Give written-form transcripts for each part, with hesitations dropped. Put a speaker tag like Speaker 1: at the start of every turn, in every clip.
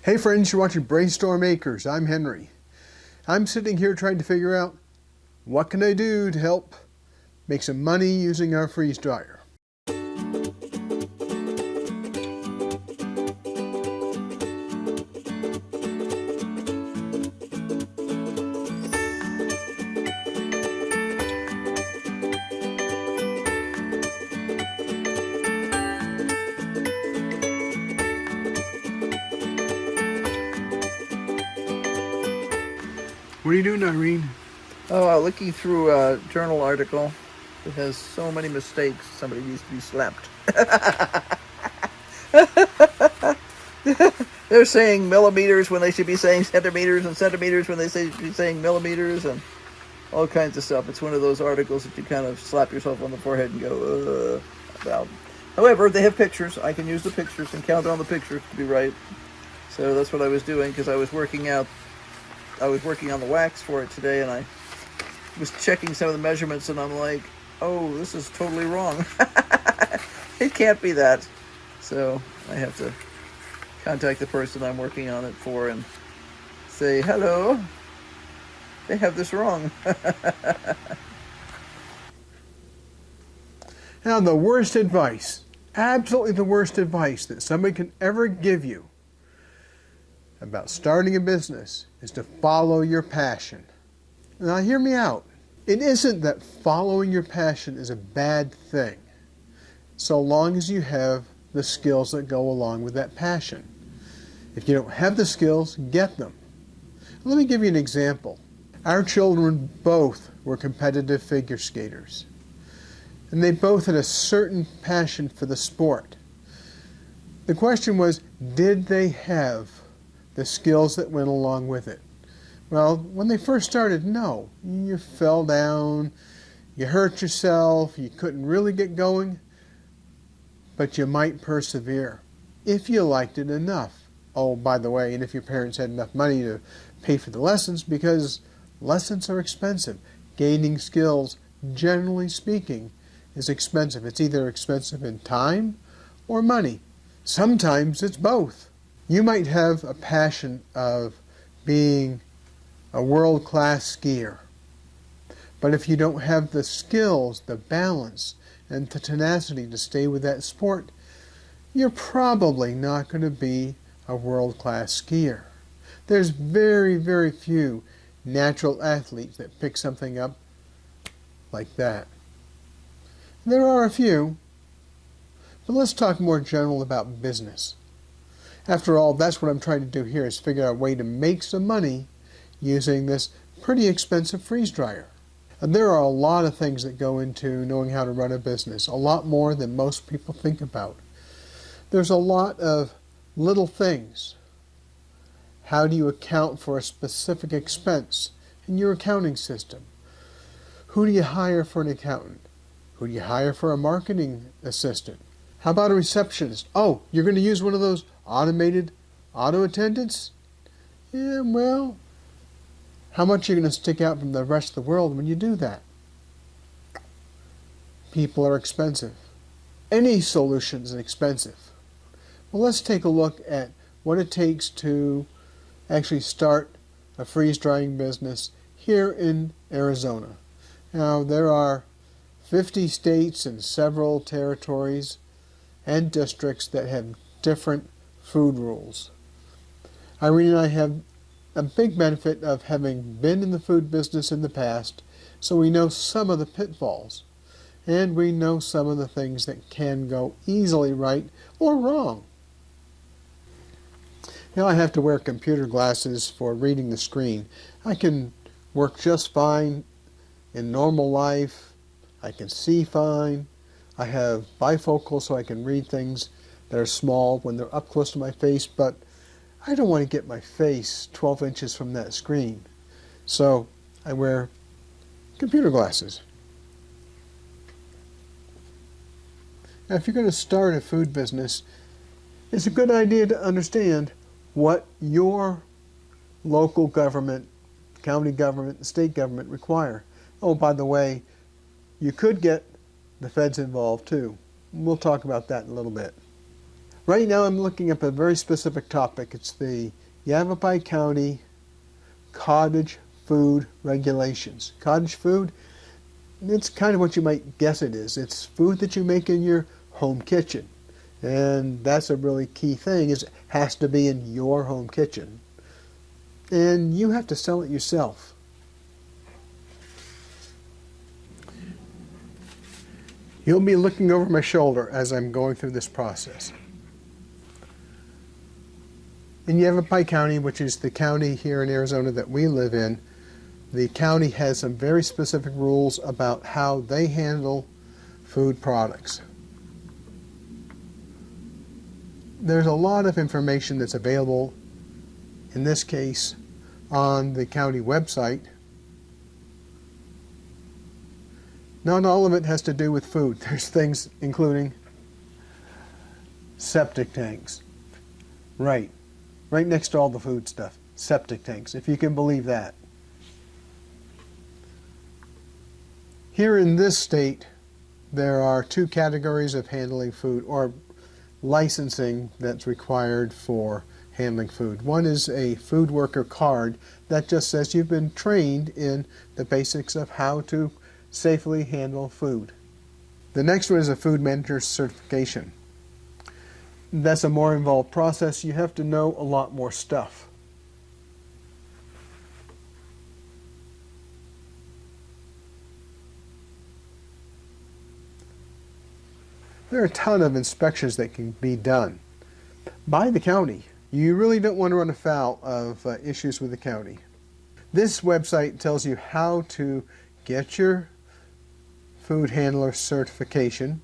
Speaker 1: Hey friends, you're watching Brainstorm Acres. I'm Henry. I'm sitting here trying to figure out what can I do to help make some money using our freeze dryer. What are you doing, Irene?
Speaker 2: Oh, looking through a journal article that has so many mistakes. Somebody needs to be slapped. They're saying millimeters when they should be saying centimeters, and centimeters when they should be saying millimeters, and all kinds of stuff. It's one of those articles that you kind of slap yourself on the forehead and go, about. However, they have pictures. I can use the pictures and count on the pictures to be right. So that's what I was doing because I was working on the wax for it today, and I was checking some of the measurements, and I'm like, oh, this is totally wrong. It can't be that. So I have to contact the person I'm working on it for and say, hello, they have this wrong.
Speaker 1: Now, the worst advice, absolutely the worst advice that somebody can ever give you about starting a business is to follow your passion. Now, hear me out. It isn't that following your passion is a bad thing, so long as you have the skills that go along with that passion. If you don't have the skills, get them. Let me give you an example. Our children both were competitive figure skaters, and they both had a certain passion for the sport. The question was, did they have the skills that went along with it? Well, when they first started, no. You fell down, you hurt yourself, you couldn't really get going, but you might persevere if you liked it enough. Oh, by the way, and if your parents had enough money to pay for the lessons, because lessons are expensive. Gaining skills, generally speaking, is expensive. It's either expensive in time or money. Sometimes it's both. You might have a passion of being a world-class skier, but if you don't have the skills, the balance, and the tenacity to stay with that sport, you're probably not going to be a world-class skier. There's very, very few natural athletes that pick something up like that. There are a few, but let's talk more general about business. After all, that's what I'm trying to do here, is figure out a way to make some money using this pretty expensive freeze dryer. And there are a lot of things that go into knowing how to run a business, a lot more than most people think about. There's a lot of little things. How do you account for a specific expense in your accounting system? Who do you hire for an accountant? Who do you hire for a marketing assistant? How about a receptionist? Oh, you're going to use one of those automated auto attendants? Yeah, well, how much are you going to stick out from the rest of the world when you do that? People are expensive. Any solution is expensive. Well, let's take a look at what it takes to actually start a freeze drying business here in Arizona. Now, there are 50 states and several territories and districts that have different food rules. Irene and I have a big benefit of having been in the food business in the past, so we know some of the pitfalls, and we know some of the things that can go easily right or wrong. Now I have to wear computer glasses for reading the screen. I can work just fine in normal life. I can see fine. I have bifocals so I can read things that are small when they're up close to my face, but I don't want to get my face 12 inches from that screen. So I wear computer glasses. Now, if you're going to start a food business, it's a good idea to understand what your local government, county government, state government require. Oh, by the way, you could get the feds involved too. We'll talk about that in a little bit. Right now I'm looking up a very specific topic. It's the Yavapai County cottage food regulations. Cottage food, it's kind of what you might guess it is. It's food that you make in your home kitchen. And that's a really key thing, is it has to be in your home kitchen. And you have to sell it yourself. You'll be looking over my shoulder as I'm going through this process. In Yavapai County, which is the county here in Arizona that we live in, the county has some very specific rules about how they handle food products. There's a lot of information that's available, in this case, on the county website. Not all of it has to do with food. There's things including septic tanks. Right next to all the food stuff. Septic tanks, if you can believe that. Here in this state, there are two categories of handling food, or licensing that's required for handling food. One is a food worker card that just says you've been trained in the basics of how to safely handle food. The next one is a food manager certification. That's a more involved process. You have to know a lot more stuff. There are a ton of inspections that can be done by the county. You really don't want to run afoul of issues with the county. This website tells you how to get your food handler certification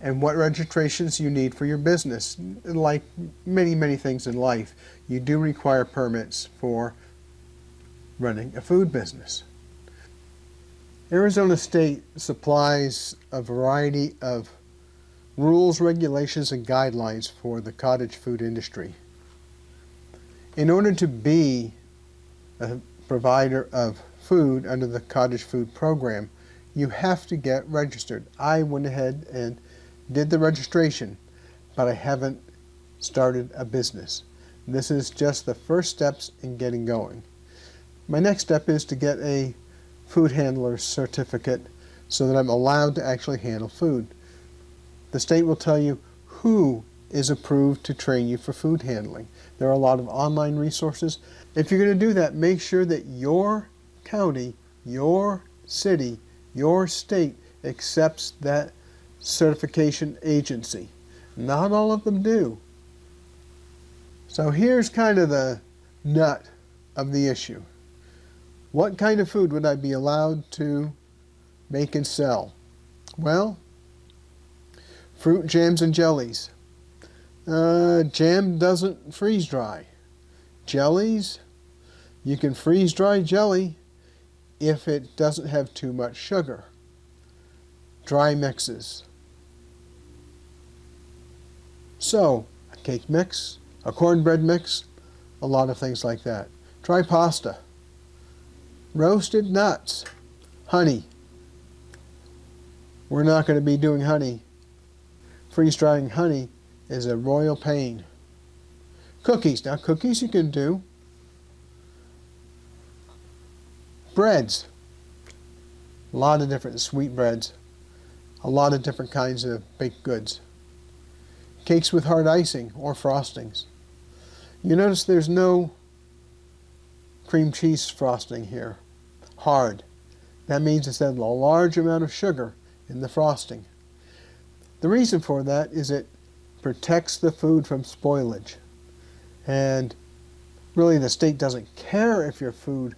Speaker 1: and what registrations you need for your business. Like many things in life, you do require permits for running a food business. Arizona State supplies a variety of rules, regulations, and guidelines for the cottage food industry. In order to be a provider of food under the cottage food program, you have to get registered. I went ahead and did the registration, but I haven't started a business. This is just the first steps in getting going. My next step is to get a food handler certificate so that I'm allowed to actually handle food. The state will tell you who is approved to train you for food handling. There are a lot of online resources. If you're going to do that, make sure that your county, your city, your state accepts that certification agency. Not all of them do. So here's kind of the nut of the issue. What kind of food would I be allowed to make and sell? Well, fruit, jams, and jellies. Jam doesn't freeze dry. Jellies, you can freeze dry jelly if it doesn't have too much sugar. Dry mixes. So, a cake mix, a cornbread mix, a lot of things like that. Dry pasta. Roasted nuts. Honey. We're not going to be doing honey. Freeze-drying honey is a royal pain. Cookies. Now, cookies you can do. Breads. A lot of different sweet breads. A lot of different kinds of baked goods. Cakes with hard icing or frostings. You notice there's no cream cheese frosting here. Hard. That means it's a large amount of sugar in the frosting. The reason for that is it protects the food from spoilage. And really the state doesn't care if your food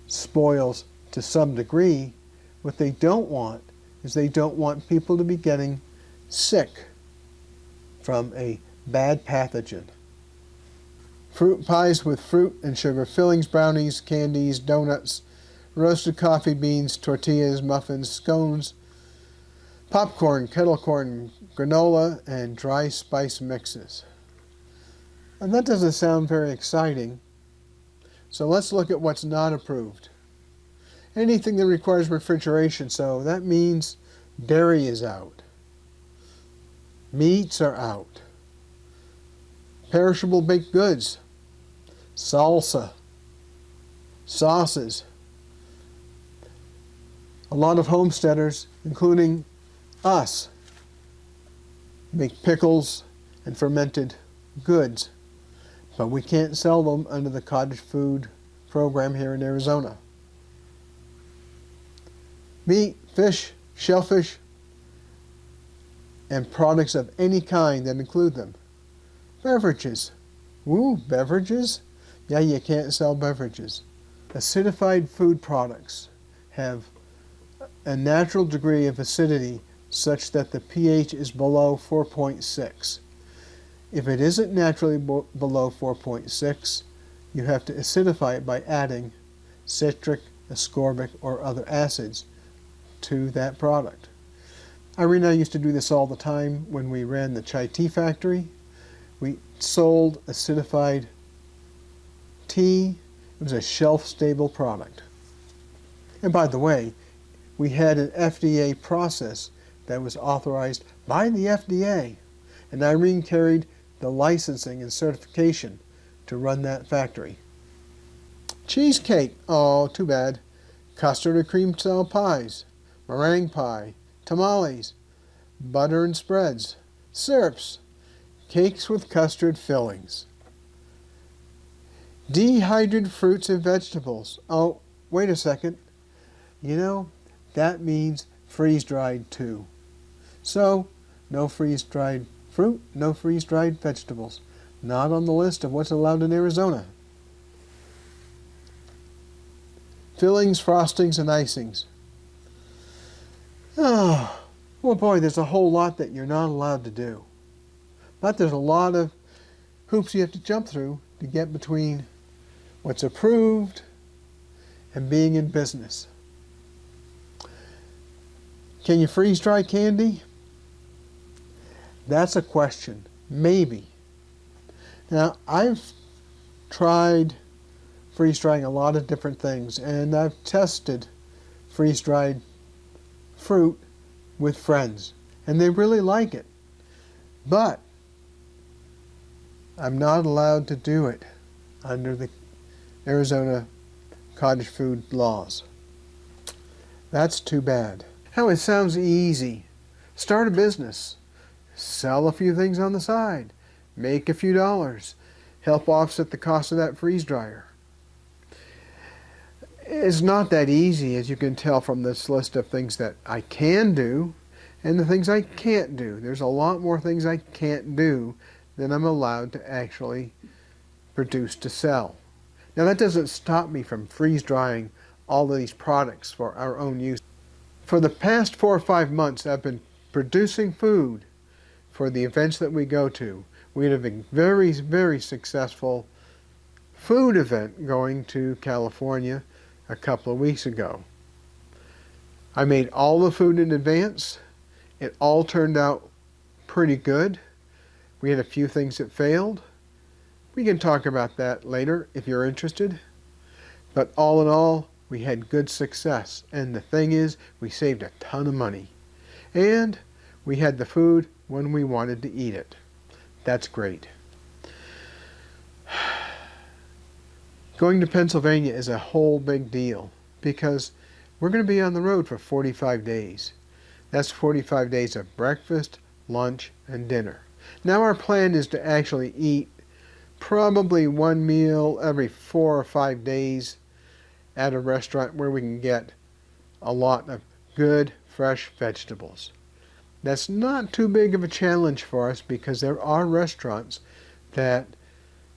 Speaker 1: spoils to some degree. What they don't want is they don't want people to be getting sick from a bad pathogen. Fruit pies with fruit and sugar fillings, brownies, candies, donuts, roasted coffee beans, tortillas, muffins, scones, popcorn, kettle corn, granola, and dry spice mixes. And that doesn't sound very exciting. So let's look at what's not approved. Anything that requires refrigeration, so that means dairy is out. Meats are out. Perishable baked goods, salsa, sauces. A lot of homesteaders, including us, make pickles and fermented goods, but we can't sell them under the cottage food program here in Arizona. Meat, fish, shellfish, and products of any kind that include them. Beverages. Woo, beverages? Yeah, you can't sell beverages. Acidified food products have a natural degree of acidity such that the pH is below 4.6. If it isn't naturally below 4.6, you have to acidify it by adding citric, ascorbic, or other acids to that product. Irene and I used to do this all the time when we ran the chai tea factory. We sold acidified tea. It was a shelf-stable product. And by the way, we had an FDA process that was authorized by the FDA, and Irene carried the licensing and certification to run that factory. Cheesecake, oh, too bad. Custard or cream style pies, meringue pie, tamales, butter and spreads, syrups, cakes with custard fillings. Dehydrated fruits and vegetables. Oh, wait a second. You know, that means freeze-dried too. So, no freeze-dried fruit, no freeze-dried vegetables. Not on the list of what's allowed in Arizona. Fillings, frostings, and icings. Oh, well boy, there's a whole lot that you're not allowed to do. But there's a lot of hoops you have to jump through to get between what's approved and being in business. Can you freeze-dry candy? That's a question. Maybe. Now, I've tried freeze-drying a lot of different things, and I've tested freeze-dried fruit with friends, and they really like it. But I'm not allowed to do it under the Arizona cottage food laws. That's too bad. How it sounds easy. Start a business. Sell a few things on the side. Make a few dollars. Help offset the cost of that freeze dryer. It's not that easy, as you can tell from this list of things that I can do and the things I can't do. There's a lot more things I can't do than I'm allowed to actually produce to sell. Now that doesn't stop me from freeze drying all of these products for our own use. For the past 4 or 5 months, I've been producing food for the events that we go to. We had a very, very successful food event going to California a couple of weeks ago. I made all the food in advance. It all turned out pretty good. We had a few things that failed. We can talk about that later if you're interested. But all in all, we had good success. And the thing is, we saved a ton of money. And we had the food when we wanted to eat it. That's great. Going to Pennsylvania is a whole big deal because we're going to be on the road for 45 days. That's 45 days of breakfast, lunch, and dinner. Now our plan is to actually eat probably one meal every 4 or 5 days at a restaurant where we can get a lot of good, fresh vegetables. That's not too big of a challenge for us because there are restaurants that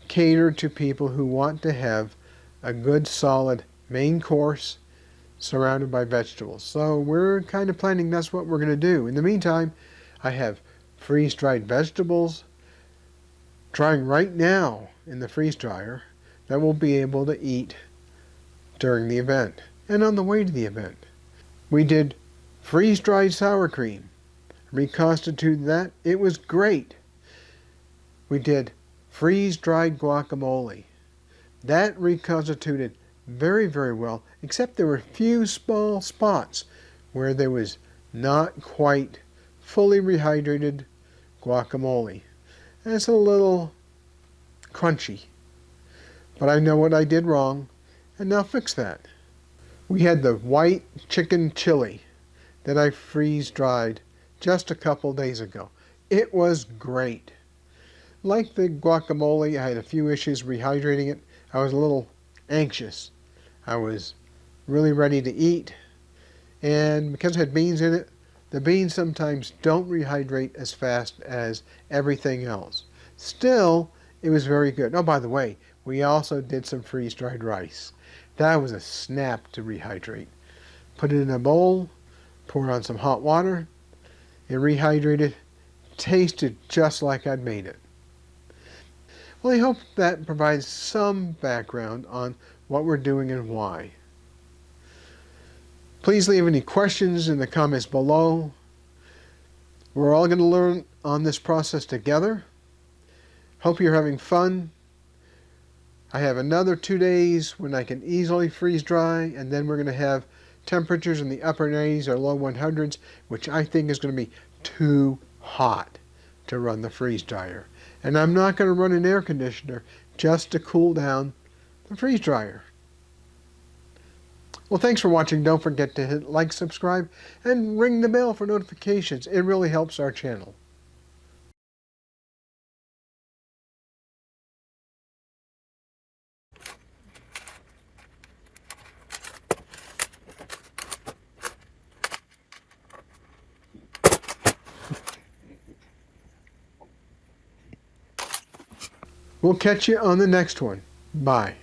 Speaker 1: cater to people who want to have a good, solid main course surrounded by vegetables. So we're kind of planning that's what we're going to do. In the meantime, I have freeze-dried vegetables drying right now in the freeze dryer that we'll be able to eat during the event and on the way to the event. We did freeze-dried sour cream, reconstituted that. It was great. We did freeze-dried guacamole. That reconstituted very, very well, except there were a few small spots where there was not quite fully rehydrated guacamole. And it's a little crunchy. But I know what I did wrong, and now fix that. We had the white chicken chili that I freeze dried just a couple days ago. It was great. Like the guacamole, I had a few issues rehydrating it. I was a little anxious. I was really ready to eat, and because it had beans in it, the beans sometimes don't rehydrate as fast as everything else. Still, it was very good. Oh, by the way, we also did some freeze-dried rice. That was a snap to rehydrate. Put it in a bowl, pour on some hot water, it rehydrated, tasted just like I'd made it. Well, I hope that provides some background on what we're doing and why. Please leave any questions in the comments below. We're all going to learn on this process together. Hope you're having fun. I have another 2 days when I can easily freeze dry, and then we're going to have temperatures in the upper 90s or low 100s, which I think is going to be too hot to run the freeze dryer. And I'm not going to run an air conditioner just to cool down the freeze dryer. Well, thanks for watching. Don't forget to hit like, subscribe, and ring the bell for notifications. It really helps our channel. We'll catch you on the next one. Bye.